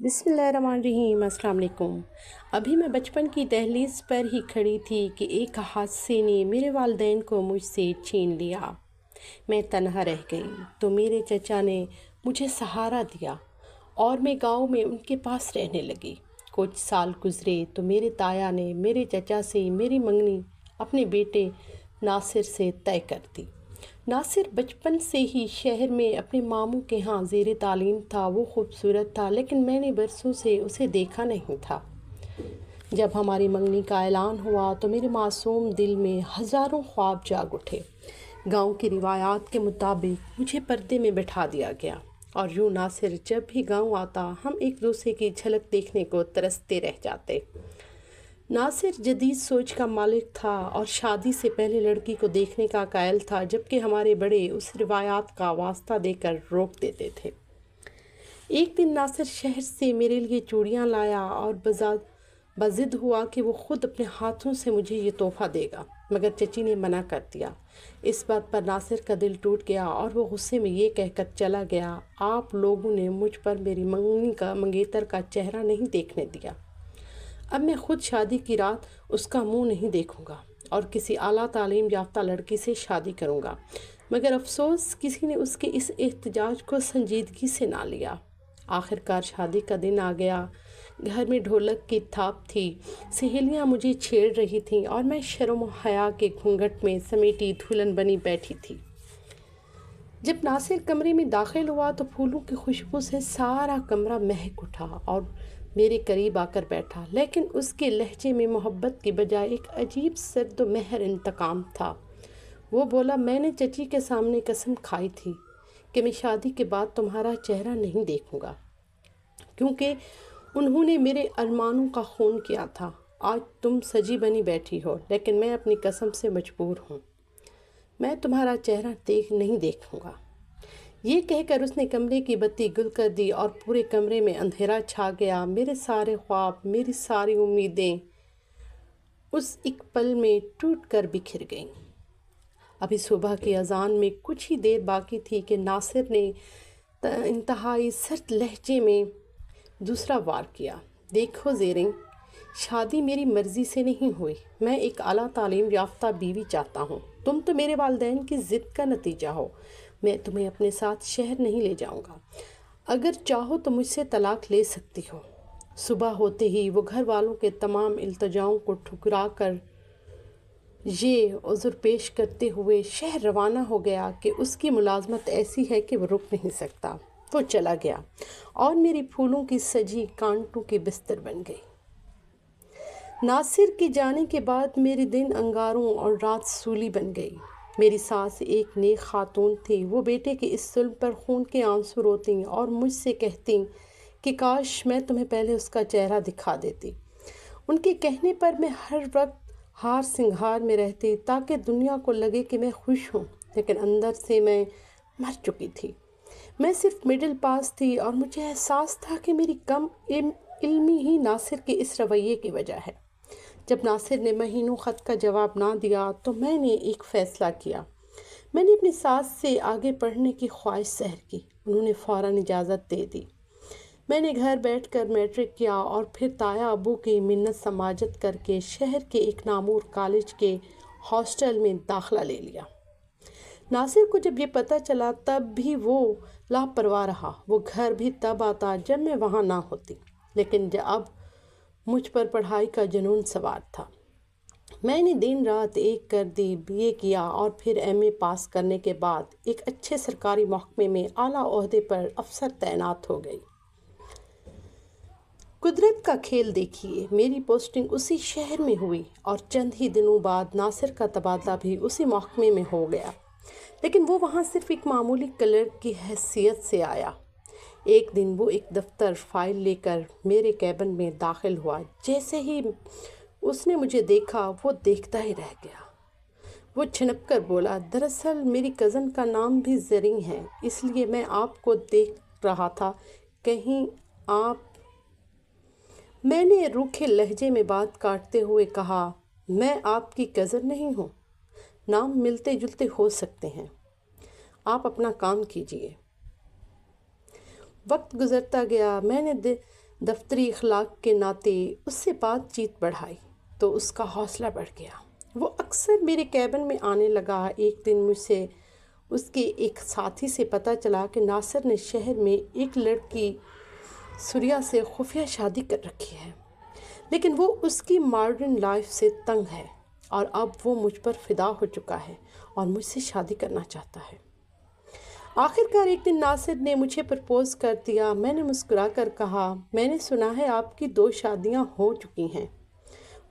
بسم اللہ الرحمن الرحیم۔ السلام علیکم۔ ابھی میں بچپن کی دہلیز پر ہی کھڑی تھی کہ ایک حادثے نے میرے والدین کو مجھ سے چھین لیا۔ میں تنہا رہ گئی تو میرے چچا نے مجھے سہارا دیا اور میں گاؤں میں ان کے پاس رہنے لگی۔ کچھ سال گزرے تو میرے تایا نے میرے چچا سے میری منگنی اپنے بیٹے ناصر سے طے کر دی۔ ناصر بچپن سے ہی شہر میں اپنے ماموں کے ہاں زیر تعلیم تھا۔ وہ خوبصورت تھا لیکن میں نے برسوں سے اسے دیکھا نہیں تھا۔ جب ہماری منگنی کا اعلان ہوا تو میرے معصوم دل میں ہزاروں خواب جاگ اٹھے۔ گاؤں کی روایات کے مطابق مجھے پردے میں بٹھا دیا گیا اور یوں ناصر جب بھی گاؤں آتا ہم ایک دوسرے کی جھلک دیکھنے کو ترستے رہ جاتے۔ ناصر جدید سوچ کا مالک تھا اور شادی سے پہلے لڑکی کو دیکھنے کا قائل تھا، جبکہ ہمارے بڑے اس روایات کا واسطہ دے کر روک دیتے تھے۔ ایک دن ناصر شہر سے میرے لیے چوڑیاں لایا اور بضد ہوا کہ وہ خود اپنے ہاتھوں سے مجھے یہ تحفہ دے گا، مگر چچی نے منع کر دیا۔ اس بات پر ناصر کا دل ٹوٹ گیا اور وہ غصے میں یہ کہہ کر چلا گیا، آپ لوگوں نے مجھ پر میری منگیتر کا چہرہ نہیں دیکھنے دیا۔ اب میں خود شادی کی رات اس کا منہ نہیں دیکھوں گا اور کسی اعلیٰ تعلیم یافتہ لڑکی سے شادی کروں گا۔ مگر افسوس کسی نے اس کے اس احتجاج کو سنجیدگی سے نہ لیا۔ آخرکار شادی کا دن آ گیا۔ گھر میں ڈھولک کی تھاپ تھی، سہیلیاں مجھے چھیڑ رہی تھیں اور میں شرم و حیا کے گھونگھٹ میں سمیٹی دلہن بنی بیٹھی تھی۔ جب ناصر کمرے میں داخل ہوا تو پھولوں کی خوشبو سے سارا کمرہ مہک اٹھا اور میرے قریب آ کر بیٹھا، لیکن اس کے لہجے میں محبت کی بجائے ایک عجیب سرد و مہر انتقام تھا۔ وہ بولا، میں نے چچی کے سامنے قسم کھائی تھی کہ میں شادی کے بعد تمہارا چہرہ نہیں دیکھوں گا، کیونکہ انہوں نے میرے ارمانوں کا خون کیا تھا۔ آج تم سجی بنی بیٹھی ہو، لیکن میں اپنی قسم سے مجبور ہوں، میں تمہارا چہرہ نہیں دیکھوں گا۔ یہ کہہ کر اس نے کمرے کی بتی گل کر دی اور پورے کمرے میں اندھیرا چھا گیا۔ میرے سارے خواب، میری ساری امیدیں اس ایک پل میں ٹوٹ کر بکھر گئیں۔ ابھی صبح کی اذان میں کچھ ہی دیر باقی تھی کہ ناصر نے انتہائی سرد لہجے میں دوسرا وار کیا، دیکھو زیریں، شادی میری مرضی سے نہیں ہوئی، میں ایک اعلیٰ تعلیم یافتہ بیوی چاہتا ہوں، تم تو میرے والدین کی ضد کا نتیجہ ہو، میں تمہیں اپنے ساتھ شہر نہیں لے جاؤں گا، اگر چاہو تو مجھ سے طلاق لے سکتی ہو۔ صبح ہوتے ہی وہ گھر والوں کے تمام التجاؤں کو ٹھکرا کر یہ عذر پیش کرتے ہوئے شہر روانہ ہو گیا کہ اس کی ملازمت ایسی ہے کہ وہ رک نہیں سکتا۔ وہ چلا گیا اور میری پھولوں کی سجی کانٹوں کی بستر بن گئی۔ ناصر کے جانے کے بعد میرے دن انگاروں اور رات سولی بن گئی۔ میری ساس ایک نیک خاتون تھی، وہ بیٹے کے اس ظلم پر خون کے آنسو روتیں اور مجھ سے کہتیں کہ کاش میں تمہیں پہلے اس کا چہرہ دکھا دیتی۔ ان کے کہنے پر میں ہر وقت ہار سنگھار میں رہتی تاکہ دنیا کو لگے کہ میں خوش ہوں، لیکن اندر سے میں مر چکی تھی۔ میں صرف مڈل پاس تھی اور مجھے احساس تھا کہ میری کم علمی ہی ناصر کے اس رویے کی وجہ ہے۔ جب ناصر نے مہینوں خط کا جواب نہ دیا تو میں نے ایک فیصلہ کیا۔ میں نے اپنی ساس سے آگے پڑھنے کی خواہش ظاہر کی۔ انہوں نے فوراً اجازت دے دی۔ میں نے گھر بیٹھ کر میٹرک کیا اور پھر تایا ابو کی منت سماجت کر کے شہر کے ایک نامور کالج کے ہاسٹل میں داخلہ لے لیا۔ ناصر کو جب یہ پتہ چلا تب بھی وہ لاپرواہ رہا۔ وہ گھر بھی تب آتا جب میں وہاں نہ ہوتی، لیکن اب مجھ پر پڑھائی کا جنون سوار تھا۔ میں نے دن رات ایک کر دی، BA کیا اور پھر MA پاس کرنے کے بعد ایک اچھے سرکاری محکمے میں اعلیٰ عہدے پر افسر تعینات ہو گئی۔ قدرت کا کھیل دیکھیے، میری پوسٹنگ اسی شہر میں ہوئی اور چند ہی دنوں بعد ناصر کا تبادلہ بھی اسی محکمے میں ہو گیا، لیکن وہ وہاں صرف ایک معمولی کلرک کی حیثیت سے آیا۔ ایک دن وہ ایک دفتر فائل لے کر میرے کیبن میں داخل ہوا۔ جیسے ہی اس نے مجھے دیکھا وہ دیکھتا ہی رہ گیا۔ وہ چھنپ کر بولا، دراصل میری کزن کا نام بھی زریں ہے، اس لیے میں آپ کو دیکھ رہا تھا، کہیں آپ... میں نے روکھے لہجے میں بات کاٹتے ہوئے کہا، میں آپ کی کزن نہیں ہوں، نام ملتے جلتے ہو سکتے ہیں، آپ اپنا کام کیجیے۔ وقت گزرتا گیا، میں نے دفتری اخلاق کے ناطے اس سے بات چیت بڑھائی تو اس کا حوصلہ بڑھ گیا۔ وہ اکثر میرے کیبن میں آنے لگا۔ ایک دن مجھ سے اس کے ایک ساتھی سے پتہ چلا کہ ناصر نے شہر میں ایک لڑکی سوریا سے خفیہ شادی کر رکھی ہے، لیکن وہ اس کی ماڈرن لائف سے تنگ ہے اور اب وہ مجھ پر فدا ہو چکا ہے اور مجھ سے شادی کرنا چاہتا ہے۔ آخر کار ایک دن ناصر نے مجھے پرپوز کر دیا۔ میں نے مسکرا کر کہا، میں نے سنا ہے آپ کی 2 شادیاں ہو چکی ہیں۔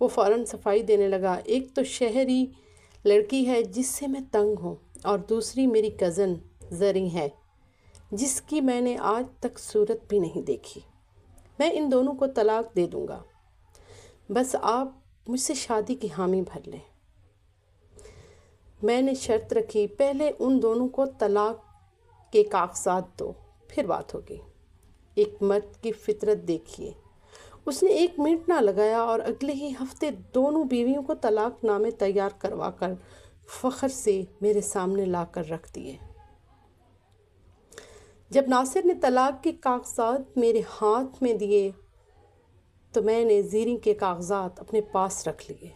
وہ فوراً صفائی دینے لگا۔ ایک تو شہری لڑکی ہے جس سے میں تنگ ہوں، اور دوسری میری کزن زریں ہے جس کی میں نے آج تک صورت بھی نہیں دیکھی۔ میں ان دونوں کو طلاق دے دوں گا، بس آپ مجھ سے شادی کی حامی بھر لیں۔ میں نے شرط رکھی، پہلے ان دونوں کو طلاق کے کاغذات دو، پھر بات ہوگی۔ ایک مرد کی فطرت دیکھیے۔ اس نے 1 منٹ نہ لگایا اور اگلے ہی ہفتے دونوں بیویوں کو طلاق نامے تیار کروا کر فخر سے میرے سامنے لا کر رکھ دیے۔ جب ناصر نے طلاق کے کاغذات میرے ہاتھ میں دیے تو میں نے زیریں کے کاغذات اپنے پاس رکھ لیے۔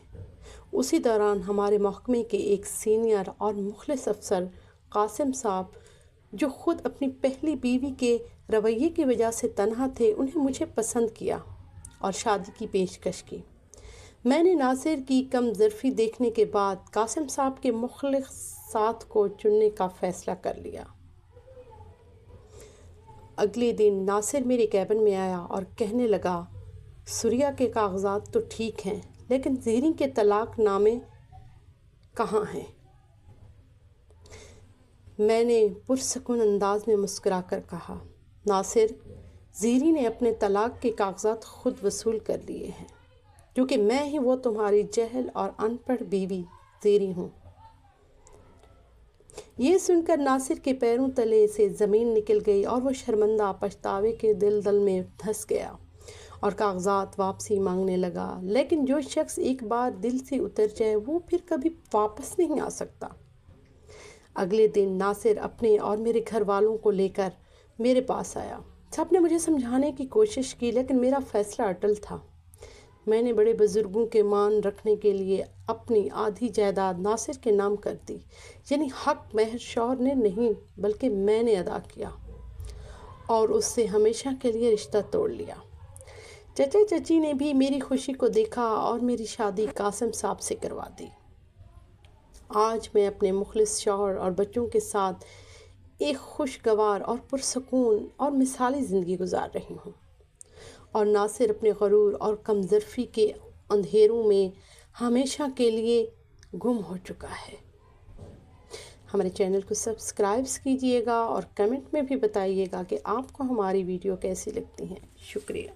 اسی دوران ہمارے محکمے کے ایک سینئر اور مخلص افسر قاسم صاحب، جو خود اپنی پہلی بیوی کے رویے کی وجہ سے تنہا تھے، انہیں مجھے پسند کیا اور شادی کی پیشکش کی۔ میں نے ناصر کی کم ظرفی دیکھنے کے بعد قاسم صاحب کے مخلص ساتھ کو چننے کا فیصلہ کر لیا۔ اگلے دن ناصر میرے کیبن میں آیا اور کہنے لگا، سوریا کے کاغذات تو ٹھیک ہیں، لیکن زیریں کے طلاق نامے کہاں ہیں؟ میں نے پرسکون انداز میں مسکرا کر کہا، ناصر، زیریں نے اپنے طلاق کے کاغذات خود وصول کر لیے ہیں، کیونکہ میں ہی وہ تمہاری جہل اور ان پڑھ بیوی زیریں ہوں۔ یہ سن کر ناصر کے پیروں تلے سے زمین نکل گئی اور وہ شرمندہ پچھتاوے کے دلدل میں دھنس گیا اور کاغذات واپسی مانگنے لگا۔ لیکن جو شخص ایک بار دل سے اتر جائے وہ پھر کبھی واپس نہیں آ سکتا۔ اگلے دن ناصر اپنے اور میرے گھر والوں کو لے کر میرے پاس آیا۔ سب نے مجھے سمجھانے کی کوشش کی، لیکن میرا فیصلہ اٹل تھا۔ میں نے بڑے بزرگوں کے مان رکھنے کے لیے اپنی آدھی جائیداد ناصر کے نام کر دی، یعنی حق مہر شوہر نے نہیں بلکہ میں نے ادا کیا اور اس سے ہمیشہ کے لیے رشتہ توڑ لیا۔ چچا چچی نے بھی میری خوشی کو دیکھا اور میری شادی قاسم صاحب سے کروا دی۔ آج میں اپنے مخلص شوہر اور بچوں کے ساتھ ایک خوشگوار اور پرسکون اور مثالی زندگی گزار رہی ہوں، اور ناصر اپنے غرور اور کم ظرفی کے اندھیروں میں ہمیشہ کے لیے گم ہو چکا ہے۔ ہمارے چینل کو سبسکرائب کیجیے گا اور کمنٹ میں بھی بتائیے گا کہ آپ کو ہماری ویڈیو کیسی لگتی ہیں۔ شکریہ۔